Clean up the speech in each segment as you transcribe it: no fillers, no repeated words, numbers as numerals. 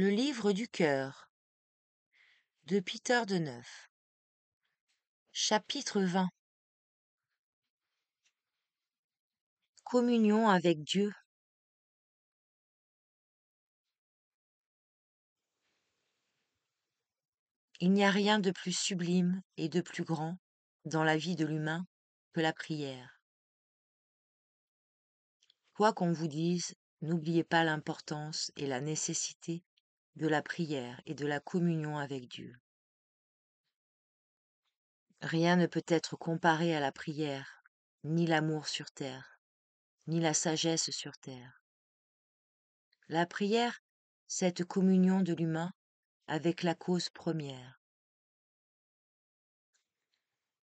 Le livre du cœur de Peter Deneuf. Chapitre 20. Communion avec Dieu. Il n'y a rien de plus sublime et de plus grand dans la vie de l'humain que la prière. Quoi qu'on vous dise, n'oubliez pas l'importance et la nécessité de la prière et de la communion avec Dieu. Rien ne peut être comparé à la prière, ni l'amour sur terre, ni la sagesse sur terre. La prière, cette communion de l'humain avec la cause première.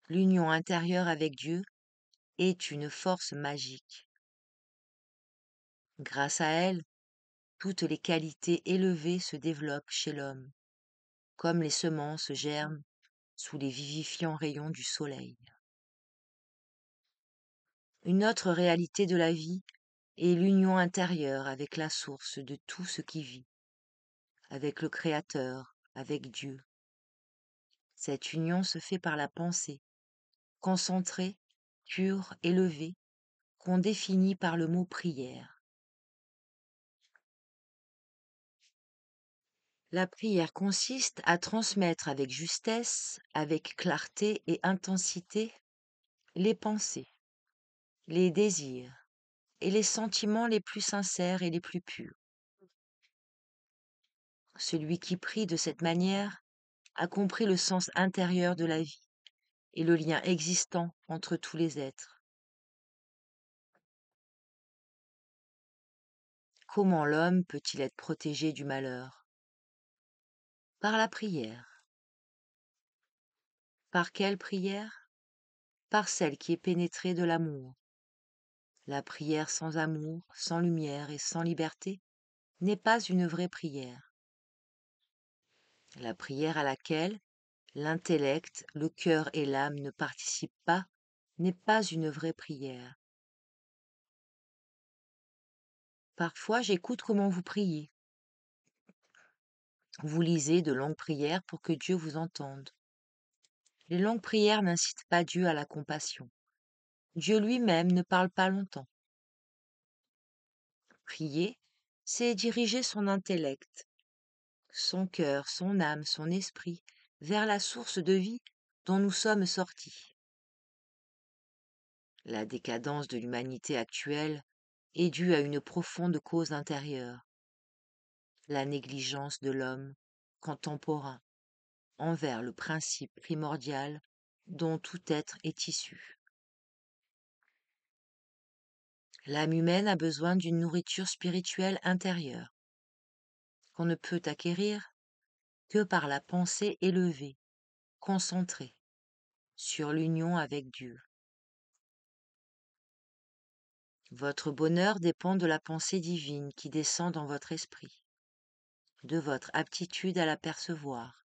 L'union intérieure avec Dieu est une force magique. Grâce à elle, toutes les qualités élevées se développent chez l'homme, comme les semences germent sous les vivifiants rayons du soleil. Une autre réalité de la vie est l'union intérieure avec la source de tout ce qui vit, avec le Créateur, avec Dieu. Cette union se fait par la pensée, concentrée, pure, élevée, qu'on définit par le mot prière. La prière consiste à transmettre avec justesse, avec clarté et intensité les pensées, les désirs et les sentiments les plus sincères et les plus purs. Celui qui prie de cette manière a compris le sens intérieur de la vie et le lien existant entre tous les êtres. Comment l'homme peut-il être protégé du malheur? Par la prière. Par quelle prière? Par celle qui est pénétrée de l'amour. La prière sans amour, sans lumière et sans liberté n'est pas une vraie prière. La prière à laquelle l'intellect, le cœur et l'âme ne participent pas n'est pas une vraie prière. Parfois, j'écoute comment vous priez. Vous lisez de longues prières pour que Dieu vous entende. Les longues prières n'incitent pas Dieu à la compassion. Dieu lui-même ne parle pas longtemps. Prier, c'est diriger son intellect, son cœur, son âme, son esprit vers la source de vie dont nous sommes sortis. La décadence de l'humanité actuelle est due à une profonde cause intérieure, la négligence de l'homme contemporain envers le principe primordial dont tout être est issu. L'âme humaine a besoin d'une nourriture spirituelle intérieure, qu'on ne peut acquérir que par la pensée élevée, concentrée sur l'union avec Dieu. Votre bonheur dépend de la pensée divine qui descend dans votre esprit, de votre aptitude à la percevoir,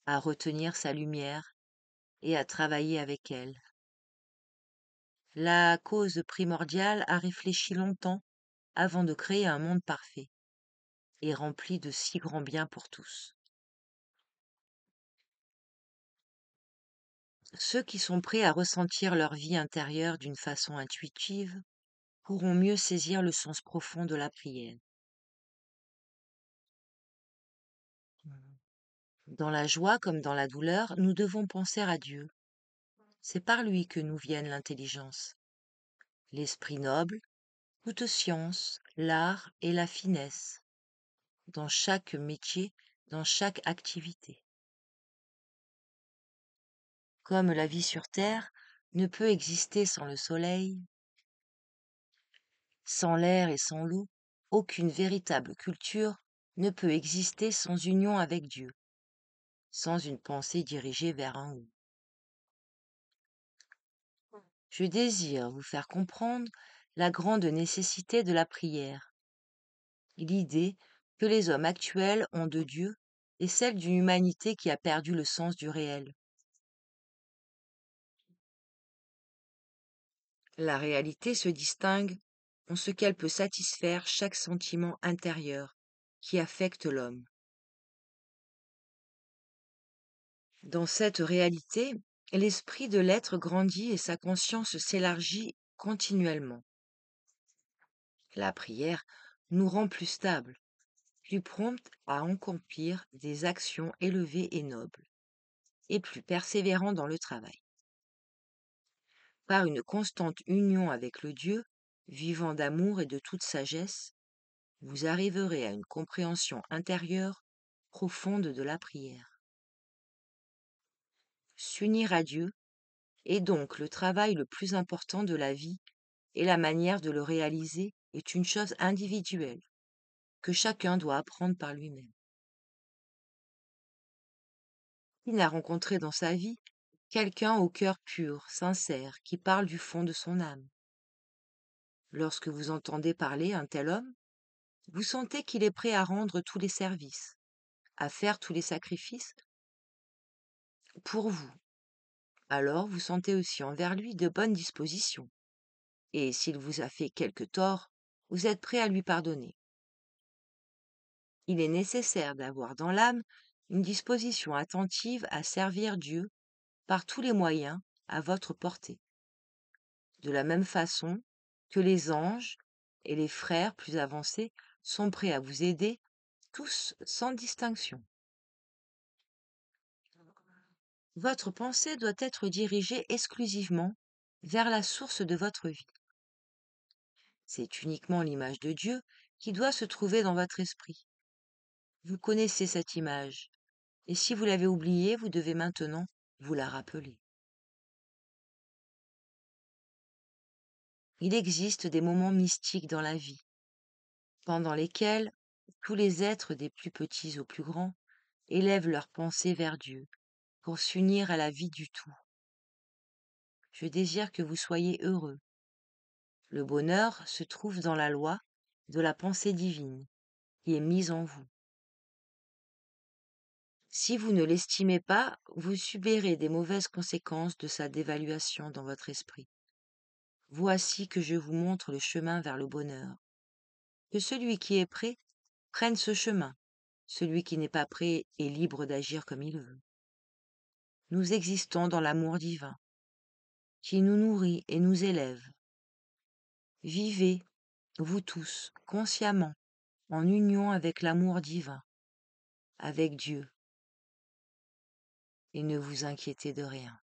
à retenir sa lumière et à travailler avec elle. La cause primordiale a réfléchi longtemps avant de créer un monde parfait et rempli de si grands biens pour tous. Ceux qui sont prêts à ressentir leur vie intérieure d'une façon intuitive pourront mieux saisir le sens profond de la prière. Dans la joie comme dans la douleur, nous devons penser à Dieu. C'est par lui que nous viennent l'intelligence, l'esprit noble, toute science, l'art et la finesse, dans chaque métier, dans chaque activité. Comme la vie sur terre ne peut exister sans le soleil, sans l'air et sans l'eau, aucune véritable culture ne peut exister sans union avec Dieu, sans une pensée dirigée vers un haut. Je désire vous faire comprendre la grande nécessité de la prière, l'idée que les hommes actuels ont de Dieu est celle d'une humanité qui a perdu le sens du réel. La réalité se distingue en ce qu'elle peut satisfaire chaque sentiment intérieur qui affecte l'homme. Dans cette réalité, l'esprit de l'être grandit et sa conscience s'élargit continuellement. La prière nous rend plus stables, plus promptes à accomplir des actions élevées et nobles, et plus persévérants dans le travail. Par une constante union avec le Dieu, vivant d'amour et de toute sagesse, vous arriverez à une compréhension intérieure profonde de la prière. S'unir à Dieu est donc le travail le plus important de la vie, et la manière de le réaliser est une chose individuelle que chacun doit apprendre par lui-même. Qui n'a rencontré dans sa vie quelqu'un au cœur pur, sincère, qui parle du fond de son âme? Lorsque vous entendez parler un tel homme, vous sentez qu'il est prêt à rendre tous les services, à faire tous les sacrifices pour vous. Alors vous sentez aussi envers lui de bonnes dispositions. Et s'il vous a fait quelque tort, vous êtes prêt à lui pardonner. Il est nécessaire d'avoir dans l'âme une disposition attentive à servir Dieu par tous les moyens à votre portée, de la même façon que les anges et les frères plus avancés sont prêts à vous aider, tous sans distinction. Votre pensée doit être dirigée exclusivement vers la source de votre vie. C'est uniquement l'image de Dieu qui doit se trouver dans votre esprit. Vous connaissez cette image, et si vous l'avez oubliée, vous devez maintenant vous la rappeler. Il existe des moments mystiques dans la vie, pendant lesquels tous les êtres, des plus petits aux plus grands, élèvent leurs pensées vers Dieu pour s'unir à la vie du tout. Je désire que vous soyez heureux. Le bonheur se trouve dans la loi de la pensée divine qui est mise en vous. Si vous ne l'estimez pas, vous subirez des mauvaises conséquences de sa dévaluation dans votre esprit. Voici que je vous montre le chemin vers le bonheur. Que celui qui est prêt prenne ce chemin. Celui qui n'est pas prêt est libre d'agir comme il veut. Nous existons dans l'amour divin, qui nous nourrit et nous élève. Vivez, vous tous, consciemment, en union avec l'amour divin, avec Dieu, et ne vous inquiétez de rien.